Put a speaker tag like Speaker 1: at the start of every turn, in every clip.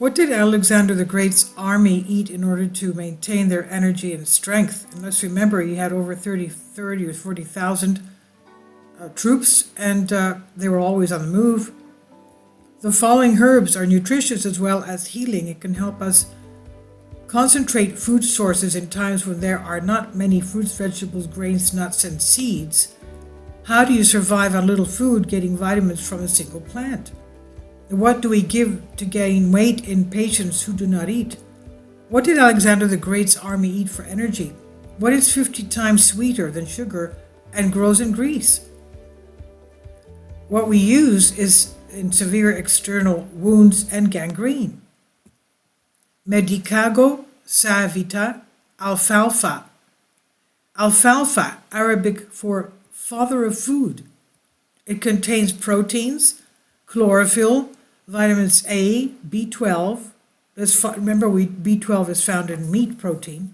Speaker 1: What did Alexander the Great's army eat in order to maintain their energy and strength? And let's remember, he had over 30 or 40,000 troops, and they were always on the move. The following herbs are nutritious as well as healing. It can help us concentrate food sources in times when there are not many fruits, vegetables, grains, nuts, and seeds. How do you survive on little food, getting vitamins from a single plant? What do we give to gain weight in patients who do not eat? What did Alexander the Great's army eat for energy? What is 50 times sweeter than sugar and grows in Greece? What we use is in severe external wounds and gangrene. Medicago savita alfalfa. Alfalfa, Arabic for father of food. It contains proteins, chlorophyll, vitamins A, B12. Remember, B12 is found in meat protein.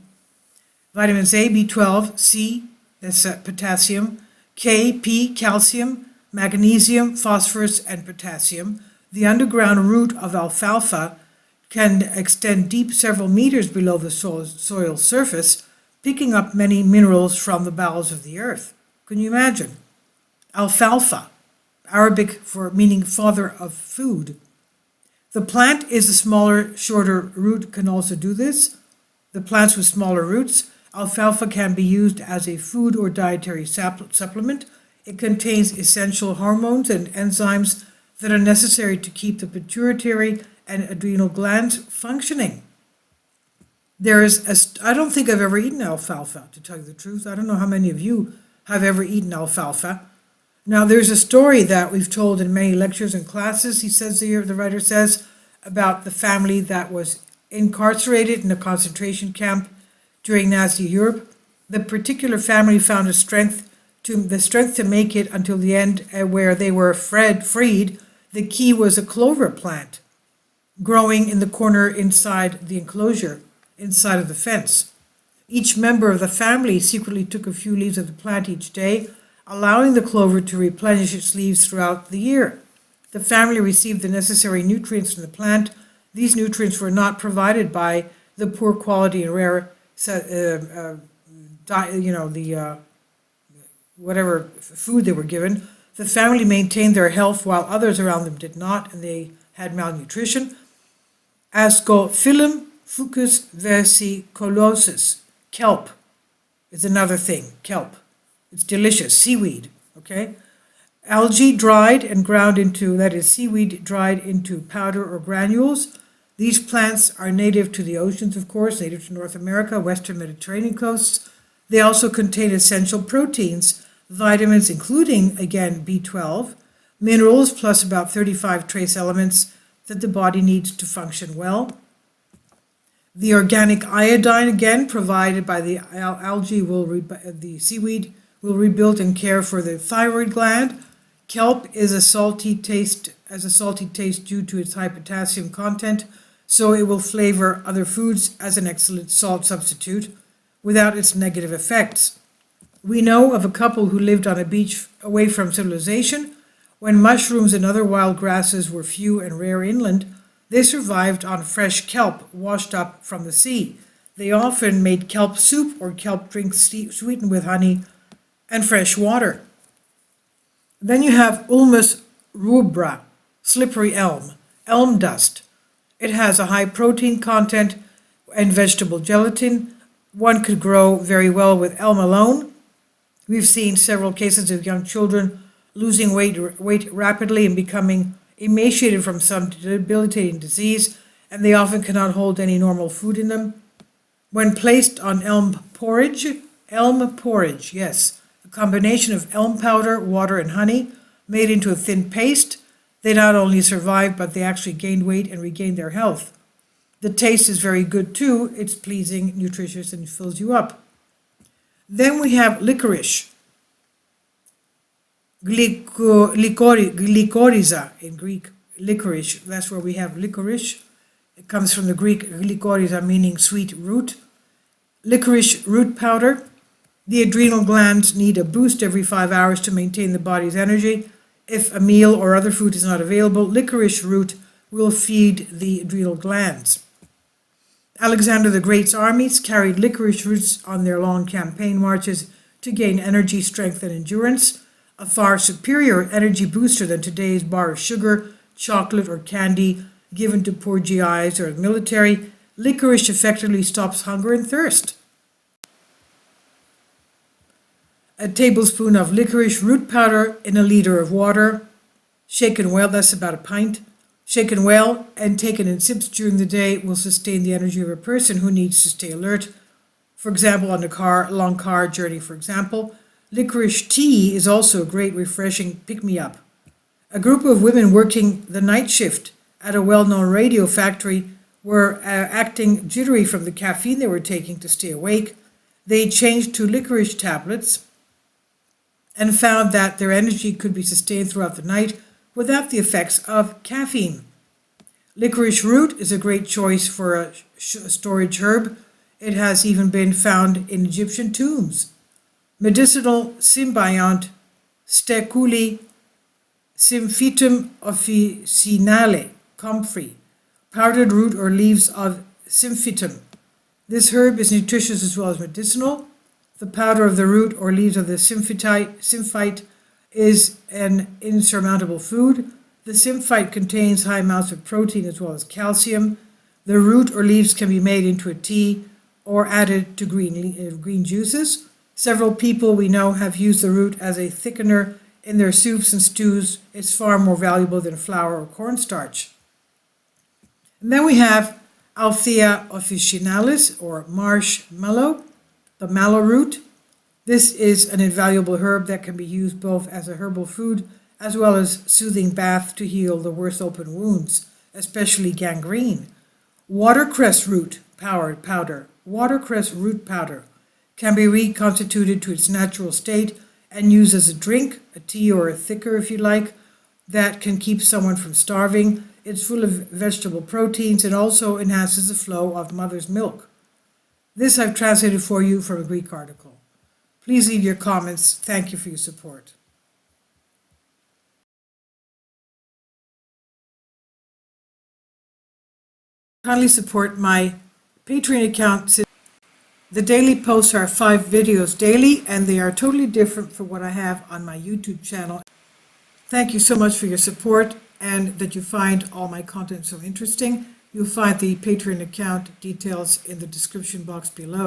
Speaker 1: Vitamins A, B12, C, that's potassium, K, P, calcium, magnesium, phosphorus, and potassium. The underground root of alfalfa can extend deep several meters below the soil surface, picking up many minerals from the bowels of the earth. Can you imagine? Alfalfa, Arabic for meaning father of food. The plant is a smaller, shorter root can also do this. The plants with smaller roots. Alfalfa can be used as a food or dietary supplement. It contains essential hormones and enzymes that are necessary to keep the pituitary and adrenal glands functioning. I don't think I've ever eaten alfalfa, to tell you the truth. I don't know how many of you have ever eaten alfalfa. Now, there's a story that we've told in many lectures and classes, he says here, the writer says, about the family that was incarcerated in a concentration camp during Nazi Europe. The particular family found the strength to make it until the end, where they were freed. The key was a clover plant growing in the corner inside the enclosure, inside of the fence. Each member of the family secretly took a few leaves of the plant each day, allowing the clover to replenish its leaves throughout the year. The family received the necessary nutrients from the plant. These nutrients were not provided by the poor quality and rare, whatever food they were given. The family maintained their health while others around them did not, and they had malnutrition. Ascophyllum fucus versicolosus. Kelp is another thing, kelp. It's delicious, seaweed, okay? Algae dried and ground into, that is, seaweed dried into powder or granules. These plants are native to the oceans, of course, native to North America, Western Mediterranean coasts. They also contain essential proteins, vitamins, including, again, B12, minerals, plus about 35 trace elements that the body needs to function well. The organic iodine, again, provided by the algae, the seaweed, will rebuild and care for the thyroid gland. Kelp is a salty taste due to its high potassium content, so it will flavor other foods as an excellent salt substitute without its negative effects. We know of a couple who lived on a beach away from civilization. When mushrooms and other wild grasses were few and rare inland, they survived on fresh kelp washed up from the sea. They often made kelp soup or kelp drinks sweetened with honey and fresh water. Then you have Ulmus rubra, slippery elm dust. It has a high protein content and vegetable gelatin. One could grow very well with elm alone. We've seen several cases of young children losing weight rapidly and becoming emaciated from some debilitating disease, and they often cannot hold any normal food in them. When placed on elm porridge, yes, a combination of elm powder, water, and honey made into a thin paste, they not only survived, but they actually gained weight and regained their health. The taste is very good too. It's pleasing, nutritious, and fills you up. Then we have licorice. Glycoriza in Greek, licorice. That's where we have licorice. It comes from the Greek glycoriza, meaning sweet root. Licorice root powder. The adrenal glands need a boost every 5 hours to maintain the body's energy. If a meal or other food is not available, licorice root will feed the adrenal glands. Alexander the Great's armies carried licorice roots on their long campaign marches to gain energy, strength, and endurance, a far superior energy booster than today's bar of sugar, chocolate, or candy given to poor GIs or the military. Licorice effectively stops hunger and thirst. A tablespoon of licorice root powder in a liter of water, shaken well, that's about a pint, shaken well and taken in sips during the day will sustain the energy of a person who needs to stay alert. For example, on a long car journey, for example. Licorice tea is also a great refreshing pick-me-up. A group of women working the night shift at a well-known radio factory were acting jittery from the caffeine they were taking to stay awake. They changed to licorice tablets and found that their energy could be sustained throughout the night without the effects of caffeine. Licorice root is a great choice for a storage herb. It has even been found in Egyptian tombs. Medicinal symbiont Steculi symphytum officinale, comfrey, powdered root or leaves of symphytum. This herb is nutritious as well as medicinal. The powder of the root or leaves of the symphyte is an insurmountable food. The symphyte contains high amounts of protein as well as calcium. The root or leaves can be made into a tea or added to green juices. Several people we know have used the root as a thickener in their soups and stews. It's far more valuable than flour or cornstarch. And then we have Althea officinalis, or marshmallow, the mallow root. This is an invaluable herb that can be used both as a herbal food as well as soothing bath to heal the worst open wounds, especially gangrene. Watercress root powder. Watercress root powder can be reconstituted to its natural state and used as a drink, a tea or a thicker if you like, that can keep someone from starving. It's full of vegetable proteins and also enhances the flow of mother's milk. This I've translated for you from a Greek article. Please leave your comments. Thank you for your support. Kindly support my Patreon account. The daily posts are 5 videos daily, and they are totally different from what I have on my YouTube channel. Thank you so much for your support and that you find all my content so interesting. You'll find the Patreon account details in the description box below.